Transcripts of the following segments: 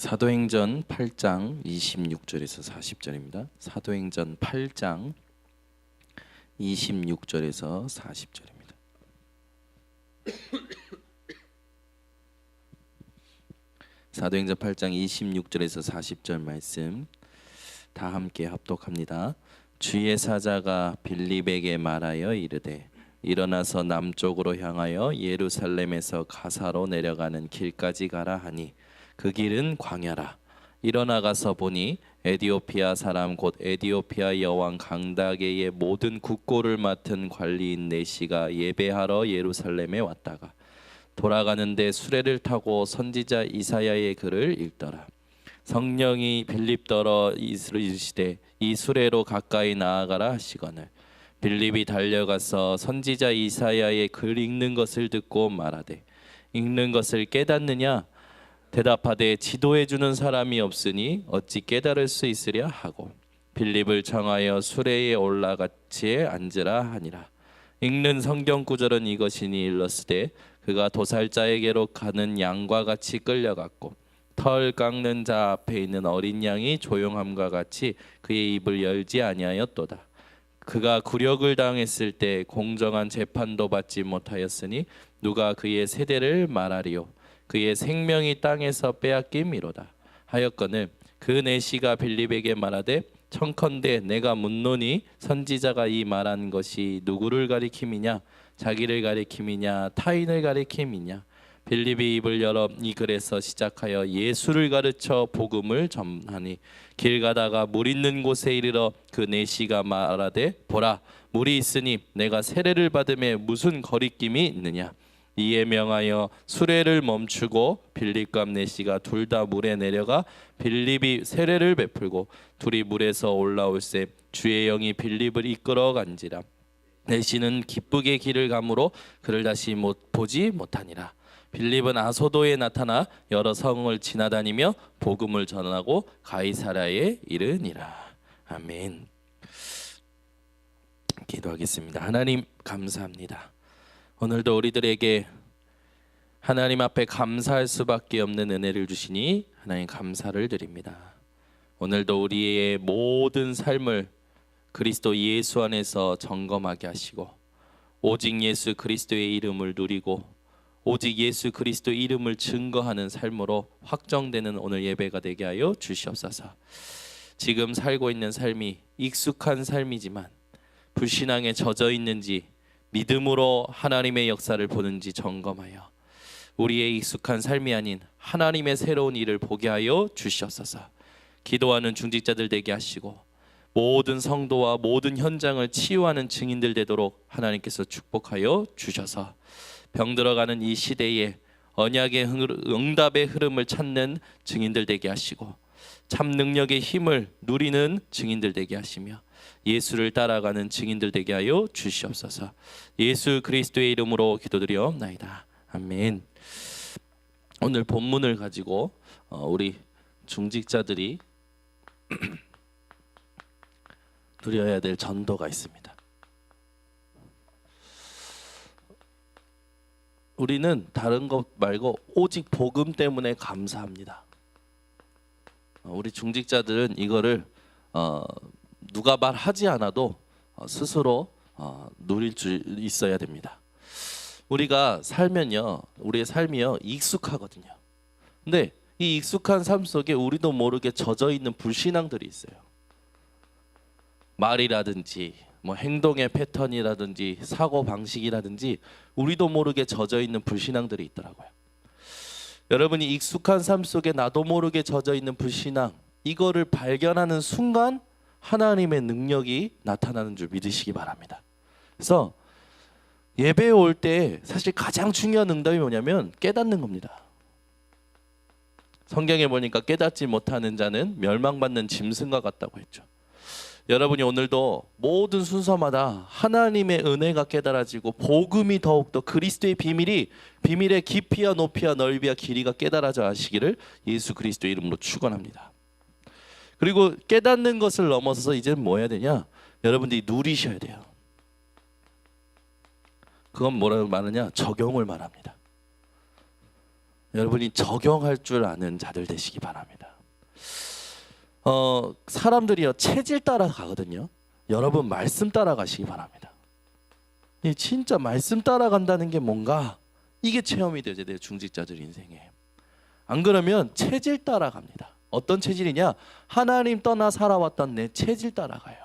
사도행전 8장 26절에서 40절입니다. 사도행전 8장 26절에서 40절입니다. 사도행전 8장 26절에서 40절 말씀 다 함께 합독합니다. 주의 사자가 빌립에게 말하여 이르되 일어나서 남쪽으로 향하여 예루살렘에서 가사로 내려가는 길까지 가라 하니 그 길은 광야라. 일어나가서 보니 에디오피아 사람 곧 에디오피아 여왕 강다게의 모든 국고를 맡은 관리인 네시가 예배하러 예루살렘에 왔다가 돌아가는데 수레를 타고 선지자 이사야의 글을 읽더라. 성령이 빌립더러 이르시되 이 수레로 가까이 나아가라 하시거늘 빌립이 달려가서 선지자 이사야의 글 읽는 것을 듣고 말하되 읽는 것을 깨닫느냐? 대답하되 지도해 주는 사람이 없으니 어찌 깨달을 수 있으랴 하고 빌립을 청하여 수레에 올라같이 앉으라 하니라. 읽는 성경 구절은 이것이니 일렀으되 그가 도살자에게로 가는 양과 같이 끌려갔고 털 깎는 자 앞에 있는 어린 양이 조용함과 같이 그의 입을 열지 아니하였도다. 그가 굴욕을 당했을 때 공정한 재판도 받지 못하였으니 누가 그의 세대를 말하리요? 그의 생명이 땅에서 빼앗김이로다. 하였거늘 그 내시가 빌립에게 말하되 청컨대 내가 묻노니 선지자가 이 말한 것이 누구를 가리킴이냐? 자기를 가리킴이냐? 타인을 가리킴이냐? 빌립이 입을 열어 이 글에서 시작하여 예수를 가르쳐 복음을 전하니 길 가다가 물 있는 곳에 이르러 그 내시가 말하되 보라 물이 있으니 내가 세례를 받음에 무슨 거리낌이 있느냐? 이에 명하여 수레를 멈추고 빌립과 네시가 둘 다 물에 내려가 빌립이 세례를 베풀고 둘이 물에서 올라올새 주의 영이 빌립을 이끌어 간지라. 네시는 기쁘게 길을 가므로 그를 다시 보지 못하니라. 빌립은 아소도에 나타나 여러 성을 지나다니며 복음을 전하고 가이사랴에 이르니라. 아멘. 기도하겠습니다. 하나님 감사합니다. 오늘도 우리들에게 하나님 앞에 감사할 수밖에 없는 은혜를 주시니 하나님 감사를 드립니다. 오늘도 우리의 모든 삶을 그리스도 예수 안에서 점검하게 하시고 오직 예수 그리스도의 이름을 누리고 오직 예수 그리스도 이름을 증거하는 삶으로 확정되는 오늘 예배가 되게 하여 주시옵소서. 지금 살고 있는 삶이 익숙한 삶이지만 불신앙에 젖어 있는지 믿음으로 하나님의 역사를 보는지 점검하여 우리의 익숙한 삶이 아닌 하나님의 새로운 일을 보게 하여 주시옵소서. 기도하는 중직자들 되게 하시고 모든 성도와 모든 현장을 치유하는 증인들 되도록 하나님께서 축복하여 주셔서 병들어가는 이 시대에 언약의 응답의 흐름을 찾는 증인들 되게 하시고 참 능력의 힘을 누리는 증인들 되게 하시며 예수를 따라가는 증인들 되게 하여 주시옵소서. 예수 그리스도의 이름으로 기도드리옵나이다. 아멘. 오늘 본문을 가지고 우리 중직자들이 누려야 될 전도가 있습니다. 우리는 다른 것 말고 오직 복음 때문에 감사합니다. 우리 중직자들은 이거를 누가 말하지 않아도 스스로 누릴 수 있어야 됩니다. 우리가 살면요, 우리의 삶이요 익숙하거든요. 근데 이 익숙한 삶 속에 우리도 모르게 젖어 있는 불신앙들이 있어요. 말이라든지 뭐 행동의 패턴이라든지 사고 방식이라든지 우리도 모르게 젖어 있는 불신앙들이 있더라고요. 여러분이 익숙한 삶 속에 나도 모르게 젖어 있는 불신앙, 이거를 발견하는 순간 하나님의 능력이 나타나는 줄 믿으시기 바랍니다. 그래서 예배에 올 때 사실 가장 중요한 응답이 뭐냐면 깨닫는 겁니다. 성경에 보니까 깨닫지 못하는 자는 멸망받는 짐승과 같다고 했죠. 여러분이 오늘도 모든 순서마다 하나님의 은혜가 깨달아지고 복음이 더욱더 그리스도의 비밀의 깊이와 높이와 넓이와 길이가 깨달아져 하시기를 예수 그리스도의 이름으로 축원합니다. 그리고 깨닫는 것을 넘어서서 이제는 뭐 해야 되냐? 여러분들이 누리셔야 돼요. 그건 뭐라고 말하냐? 적용을 말합니다. 여러분이 적용할 줄 아는 자들 되시기 바랍니다. 사람들이요 체질 따라 가거든요. 여러분 말씀 따라 가시기 바랍니다. 진짜 말씀 따라간다는 게 뭔가 이게 체험이 되어야 돼요. 중직자들 인생에. 안 그러면 체질 따라갑니다. 어떤 체질이냐? 하나님 떠나 살아왔던 내 체질 따라가요.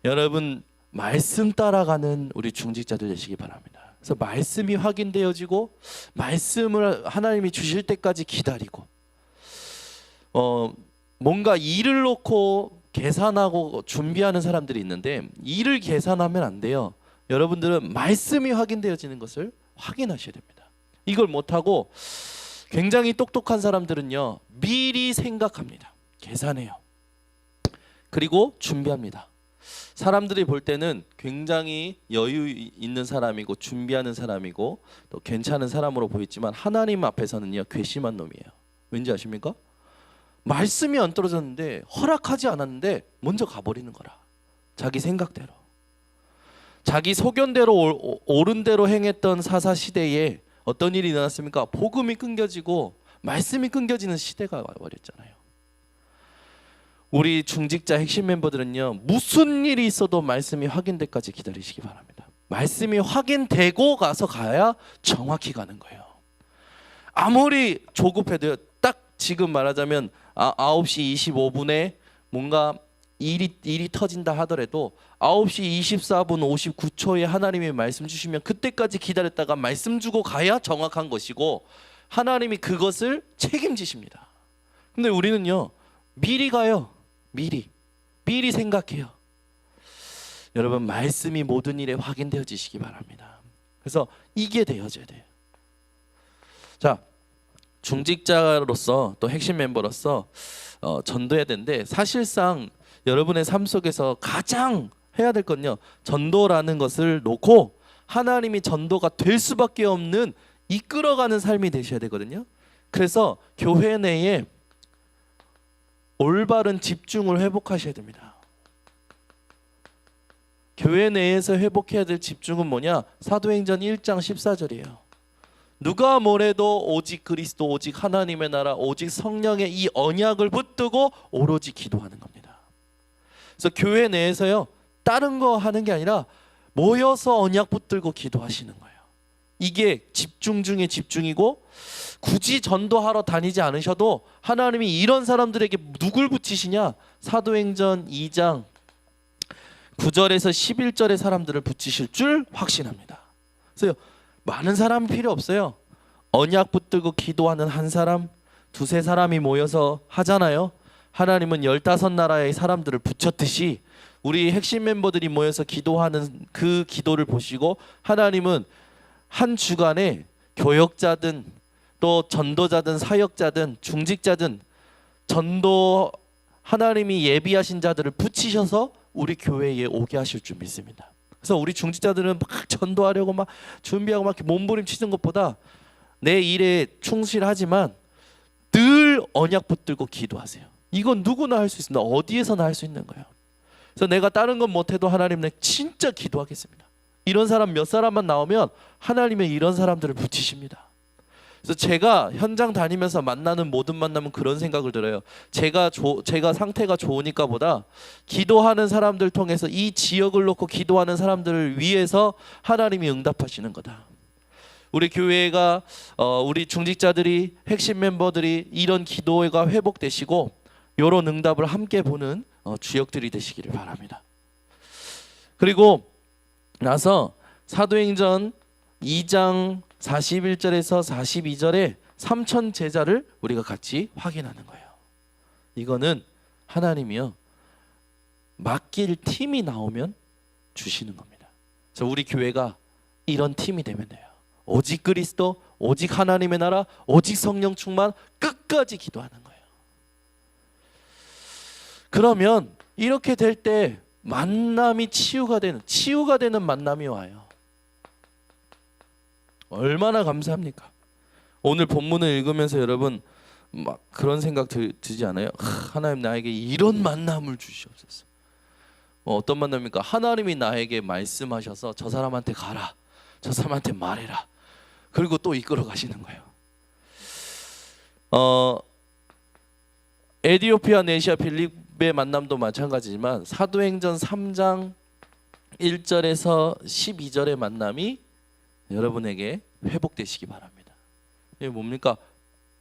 여러분 말씀 따라가는 우리 중직자들 되시기 바랍니다. 그래서 말씀이 확인되어지고 말씀을 하나님이 주실 때까지 기다리고 뭔가 일을 놓고 계산하고 준비하는 사람들이 있는데 일을 계산하면 안 돼요. 여러분들은 말씀이 확인되어지는 것을 확인하셔야 됩니다. 이걸 못하고 굉장히 똑똑한 사람들은요 미리 생각합니다. 계산해요. 그리고 준비합니다. 사람들이 볼 때는 굉장히 여유 있는 사람이고 준비하는 사람이고 또 괜찮은 사람으로 보이지만 하나님 앞에서는요 괘씸한 놈이에요. 왠지 아십니까? 말씀이 안 떨어졌는데 허락하지 않았는데 먼저 가버리는 거라. 자기 생각대로 자기 소견대로 옳은 대로 행했던 사사시대에 어떤 일이 일어났습니까? 복음이 끊겨지고 말씀이 끊겨지는 시대가 와버렸잖아요. 우리 중직자 핵심 멤버들은요 무슨 일이 있어도 말씀이 확인되기까지 기다리시기 바랍니다. 말씀이 확인되고 가야 정확히 가는 거예요. 아무리 조급해도요 딱 지금 말하자면 9시 25분에 뭔가 일이 터진다 하더라도 9시 24분 59초에 하나님이 말씀 주시면 그때까지 기다렸다가 말씀 주고 가야 정확한 것이고 하나님이 그것을 책임지십니다. 근데 우리는요 미리 가요. 미리 생각해요. 여러분 말씀이 모든 일에 확인되어지시기 바랍니다. 그래서 이게 되어져야 돼요. 자, 중직자로서 또 핵심 멤버로서 전도해야 되는데 사실상 여러분의 삶 속에서 가장 해야 될 건요 전도라는 것을 놓고 하나님이 전도가 될 수밖에 없는 이끌어가는 삶이 되셔야 되거든요. 그래서 교회 내에 올바른 집중을 회복하셔야 됩니다. 교회 내에서 회복해야 될 집중은 뭐냐? 사도행전 1장 14절이에요. 누가 뭐래도 오직 그리스도 오직 하나님의 나라 오직 성령의 이 언약을 붙들고 오로지 기도하는 겁니다. 그래서 교회 내에서요 다른 거 하는 게 아니라 모여서 언약 붙들고 기도하시는 거예요. 이게 집중 중에 집중이고 굳이 전도하러 다니지 않으셔도 하나님이 이런 사람들에게 누굴 붙이시냐? 사도행전 2장 9절에서 11절의 사람들을 붙이실 줄 확신합니다. 그래서 많은 사람이 필요 없어요. 언약 붙들고 기도하는 한 사람, 두세 사람이 모여서 하잖아요. 하나님은 15나라의 사람들을 붙였듯이 우리 핵심 멤버들이 모여서 기도하는 그 기도를 보시고 하나님은 한 주간에 교역자든 또 전도자든 사역자든 중직자든 전도 하나님이 예비하신 자들을 붙이셔서 우리 교회에 오게 하실 줄 믿습니다. 그래서 우리 중직자들은 막 전도하려고 막 준비하고 막 몸부림치는 것보다 내 일에 충실하지만 늘 언약 붙들고 기도하세요. 이건 누구나 할 수 있습니다. 어디에서나 할 수 있는 거예요. 그래서 내가 다른 건 못해도 하나님 내 진짜 기도하겠습니다. 이런 사람 몇 사람만 나오면 하나님의 이런 사람들을 붙이십니다. 그래서 제가 현장 다니면서 만나는 모든 만남은 그런 생각을 들어요. 제가 상태가 좋으니까 보다 기도하는 사람들 통해서 이 지역을 놓고 기도하는 사람들을 위해서 하나님이 응답하시는 거다. 우리 교회가 우리 중직자들이 핵심 멤버들이 이런 기도가 회복되시고 이런 응답을 함께 보는 주역들이 되시기를 바랍니다. 그리고 나서 사도행전 2장 41절에서 42절에 3천 제자를 우리가 같이 확인하는 거예요. 이거는 하나님이요 맡길 팀이 나오면 주시는 겁니다. 그래서 우리 교회가 이런 팀이 되면 돼요. 오직 그리스도, 오직 하나님의 나라, 오직 성령 충만 끝까지 기도하는 거예요. 그러면 이렇게 될 때 만남이 치유가 되는 만남이 와요. 얼마나 감사합니까? 오늘 본문을 읽으면서 여러분 막 그런 생각 들지 않아요? 하나님 나에게 이런 만남을 주시옵소서. 어떤 만남입니까? 하나님이 나에게 말씀하셔서 저 사람한테 가라, 저 사람한테 말해라, 그리고 또 이끌어 가시는 거예요. 에디오피아 네시아 빌립의 만남도 마찬가지지만 사도행전 3장 1절에서 12절의 만남이 여러분에게 회복되시기 바랍니다. 이게 뭡니까?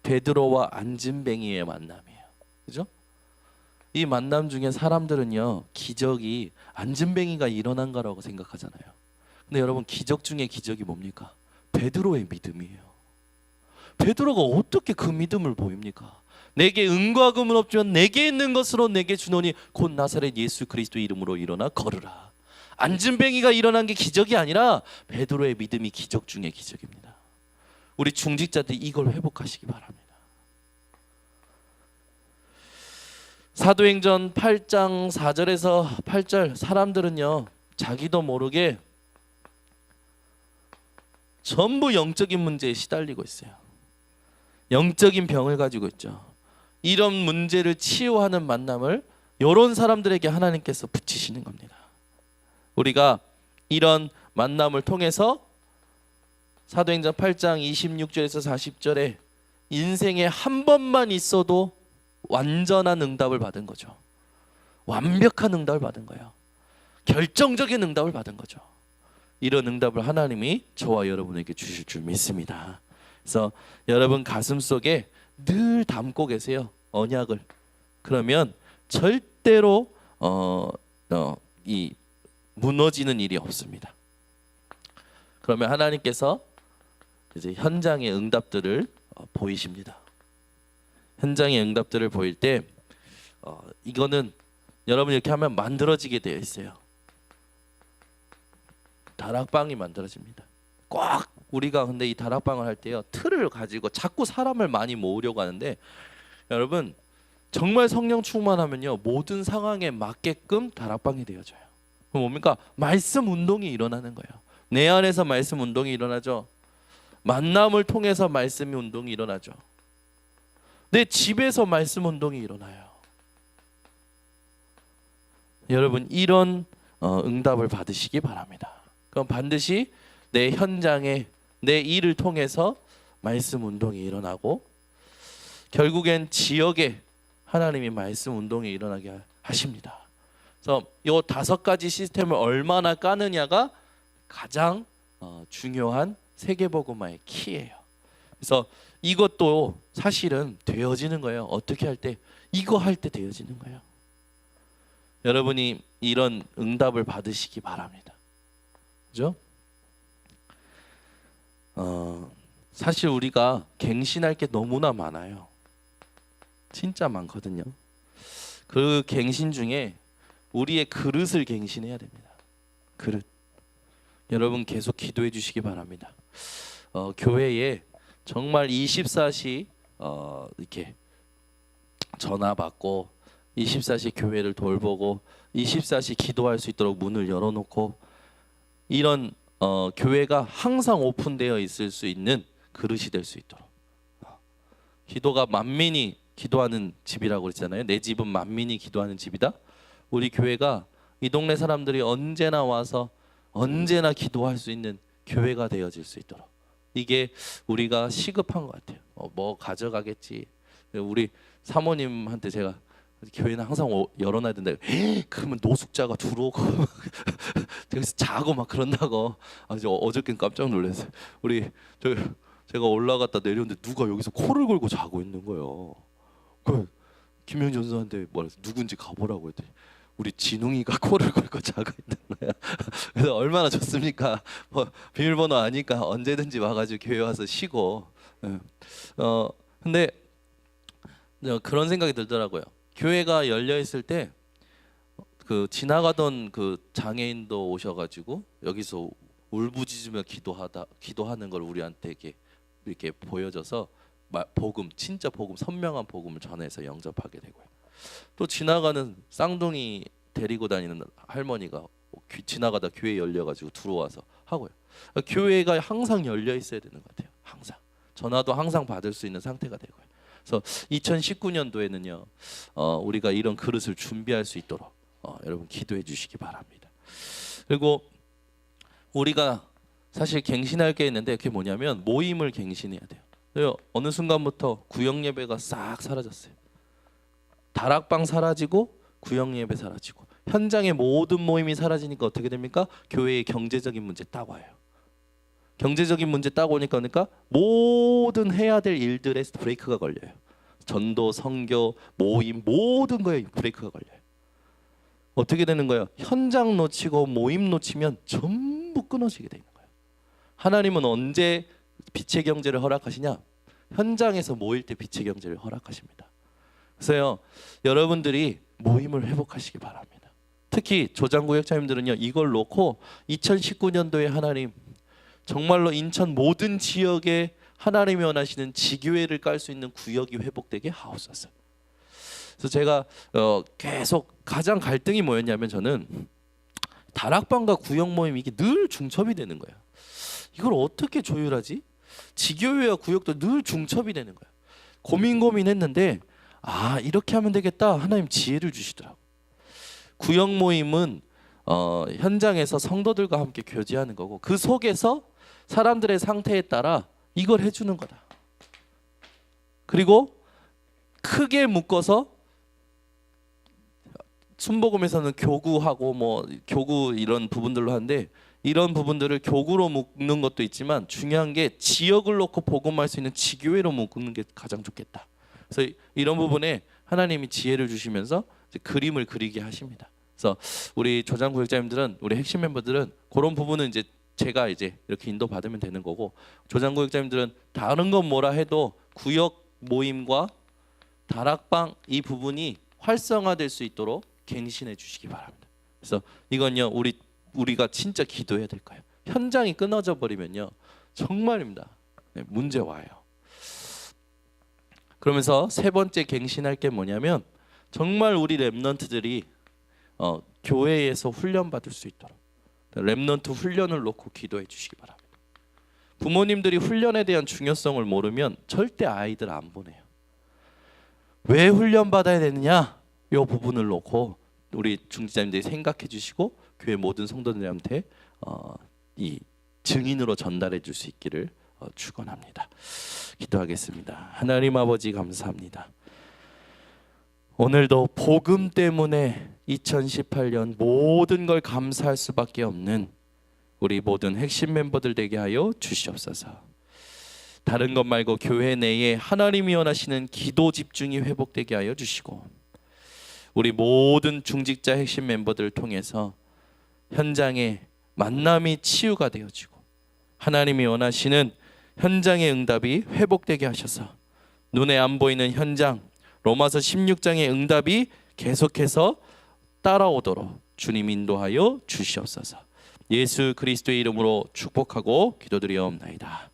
베드로와 안진뱅이의 만남이에요. 그죠? 이 만남 중에 사람들은요, 기적이 안진뱅이가 일어난 거라고 생각하잖아요. 근데 여러분, 기적 중에 기적이 뭡니까? 베드로의 믿음이에요. 베드로가 어떻게 그 믿음을 보입니까? 내게 은과 금은 없지만 내게 있는 것으로 내게 주노니 곧 나사렛 예수 그리스도 이름으로 일어나 걸으라. 안진뱅이가 일어난 게 기적이 아니라 베드로의 믿음이 기적 중에 기적입니다. 우리 중직자들이 이걸 회복하시기 바랍니다. 사도행전 8장 4절에서 8절, 사람들은요, 자기도 모르게 전부 영적인 문제에 시달리고 있어요. 영적인 병을 가지고 있죠. 이런 문제를 치유하는 만남을 이런 사람들에게 하나님께서 붙이시는 겁니다. 우리가 이런 만남을 통해서 사도행전 8장 26절에서 40절에 인생에 한 번만 있어도 완전한 응답을 받은 거죠. 완벽한 응답을 받은 거예요. 결정적인 응답을 받은 거죠. 이런 응답을 하나님이 저와 여러분에게 주실 줄 믿습니다. 그래서 여러분 가슴 속에 늘 담고 계세요, 언약을. 그러면 절대로 이 무너지는 일이 없습니다. 그러면 하나님께서 이제 현장의 응답들을 보이십니다. 현장의 응답들을 보일 때 이거는 여러분 이렇게 하면 만들어지게 되어 있어요. 다락방이 만들어집니다. 꼭 우리가 근데 이 다락방을 할 때요, 틀을 가지고 자꾸 사람을 많이 모으려고 하는데, 여러분 정말 성령 충만하면요, 모든 상황에 맞게끔 다락방이 되어져요. 그럼 뭡니까? 말씀 운동이 일어나는 거예요. 내 안에서 말씀 운동이 일어나죠. 만남을 통해서 말씀 운동이 일어나죠. 내 집에서 말씀 운동이 일어나요. 여러분 이런 응답을 받으시기 바랍니다. 그럼 반드시 내 현장에 내 일을 통해서 말씀 운동이 일어나고, 결국엔 지역에 하나님이 말씀 운동이 일어나게 하십니다. 그래서 이 5가지 시스템을 얼마나 까느냐가 가장 중요한 세계복음화의 키예요. 그래서 이것도 사실은 되어지는 거예요. 어떻게 할 때? 이거 할 때 되어지는 거예요. 여러분이 이런 응답을 받으시기 바랍니다. 그죠? 사실 우리가 갱신할 게 너무나 많아요. 진짜 많거든요. 그 갱신 중에 우리의 그릇을 갱신해야 됩니다. 그릇. 여러분 계속 기도해 주시기 바랍니다. 교회에 정말 24시 이렇게 전화 받고 24시 교회를 돌보고 24시 기도할 수 있도록 문을 열어놓고, 이런 교회가 항상 오픈되어 있을 수 있는 그릇이 될 수 있도록. 기도가 만민이 기도하는 집이라고 그랬잖아요. 내 집은 만민이 기도하는 집이다. 우리 교회가 이 동네 사람들이 언제나 와서 언제나 기도할 수 있는 교회가 되어질 수 있도록. 이게 우리가 시급한 것 같아요. 뭐 가져가겠지. 우리 사모님한테 제가 교회는 항상 열어놔야 된다. 그러면 노숙자가 들어오고 그래서 자고 막 그런다고. 어저께는 깜짝 놀랐어요. 제가 올라갔다 내렸는데 누가 여기서 코를 골고 자고 있는 거예요. 그 김영준 전사한테 뭐랬어? 누군지 가보라고 했더니 우리 진웅이가 코를 골고 자고 있는 거야. 그래서 얼마나 좋습니까? 비밀번호 아니까 언제든지 와가지고 교회 와서 쉬고. 근데 그런 생각이 들더라고요. 교회가 열려 있을 때 그 지나가던 그 장애인도 오셔가지고 여기서 울부짖으며 기도하는 걸 우리한테 이렇게 보여줘서 복음, 진짜 복음, 선명한 복음을 전해서 영접하게 되고요. 또 지나가는 쌍둥이 데리고 다니는 할머니가 지나가다 교회 열려가지고 들어와서 하고요. 교회가 항상 열려 있어야 되는 것 같아요. 항상 전화도 항상 받을 수 있는 상태가 되고요. 그래서 2019년도에는요, 우리가 이런 그릇을 준비할 수 있도록 여러분 기도해 주시기 바랍니다. 그리고 우리가 사실 갱신할 게 있는데 그게 뭐냐면 모임을 갱신해야 돼요. 어느 순간부터 구역 예배가 싹 사라졌어요. 다락방 사라지고 구역 예배 사라지고 현장의 모든 모임이 사라지니까 어떻게 됩니까? 교회의 경제적인 문제 딱 와요. 경제적인 문제 딱 오니까 그러니까 모든 해야 될 일들에 브레이크가 걸려요. 전도, 선교, 모임 모든 거에 브레이크가 걸려요. 어떻게 되는 거예요? 현장 놓치고 모임 놓치면 전부 끊어지게 되는 거예요. 하나님은 언제 빛의 경제를 허락하시냐? 현장에서 모일 때 빛의 경제를 허락하십니다. 그래서요, 여러분들이 모임을 회복하시기 바랍니다. 특히 조장구역자님들은요, 이걸 놓고 2019년도에 하나님 정말로 인천 모든 지역에 하나님이 원하시는 지교회를 깔 수 있는 구역이 회복되게 하옵소서. 그래서 제가 계속 가장 갈등이 뭐였냐면 저는 다락방과 구역 모임 이게 늘 중첩이 되는 거예요. 이걸 어떻게 조율하지? 지교회와 구역도 늘 중첩이 되는 거예요. 고민했는데 이렇게 하면 되겠다. 하나님 지혜를 주시더라고. 구역 모임은 현장에서 성도들과 함께 교제하는 거고 그 속에서 사람들의 상태에 따라 이걸 해주는 거다. 그리고 크게 묶어서 순복음에서는 교구하고 교구 이런 부분들로 하는데 이런 부분들을 교구로 묶는 것도 있지만 중요한 게 지역을 놓고 복음할 수 있는 지교회로 묶는 게 가장 좋겠다. 그래서 이런 부분에 하나님이 지혜를 주시면서 이제 그림을 그리게 하십니다. 그래서 우리 조장구역자님들은 우리 핵심 멤버들은 그런 부분은 이제 제가 이제 이렇게 인도 받으면 되는 거고 조장구역자님들은 다른 건 뭐라 해도 구역 모임과 다락방 이 부분이 활성화될 수 있도록 갱신해 주시기 바랍니다. 그래서 이건요 우리가 진짜 기도해야 될 거예요. 현장이 끊어져 버리면요 정말입니다. 문제 와요. 그러면서 세 번째 갱신할 게 뭐냐면 정말 우리 렘넌트들이 교회에서 훈련 받을 수 있도록 렘넌트 훈련을 놓고 기도해 주시기 바랍니다. 부모님들이 훈련에 대한 중요성을 모르면 절대 아이들 안 보내요. 왜 훈련 받아야 되느냐? 이 부분을 놓고 우리 중지자님들이 생각해 주시고 교회 모든 성도들한테 이 증인으로 전달해 줄 수 있기를 축원합니다. 기도하겠습니다. 하나님 아버지 감사합니다. 오늘도 복음 때문에 2018년 모든 걸 감사할 수밖에 없는 우리 모든 핵심 멤버들 되게 하여 주시옵소서. 다른 것 말고 교회 내에 하나님이 원하시는 기도 집중이 회복되게 하여 주시고 우리 모든 중직자 핵심 멤버들을 통해서 현장에 만남이 치유가 되어지고 하나님이 원하시는 현장의 응답이 회복되게 하셔서 눈에 안 보이는 현장 로마서 16장의 응답이 계속해서 따라오도록 주님 인도하여 주시옵소서. 예수 그리스도의 이름으로 축복하고 기도드리옵나이다.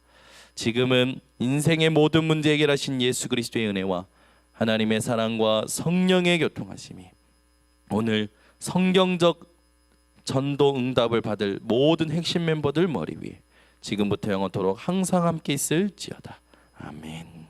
지금은 인생의 모든 문제 해결하신 예수 그리스도의 은혜와 하나님의 사랑과 성령의 교통하심이 오늘 성경적 전도 응답을 받을 모든 핵심 멤버들 머리 위에 지금부터 영원토록 항상 함께 있을지어다. 아멘.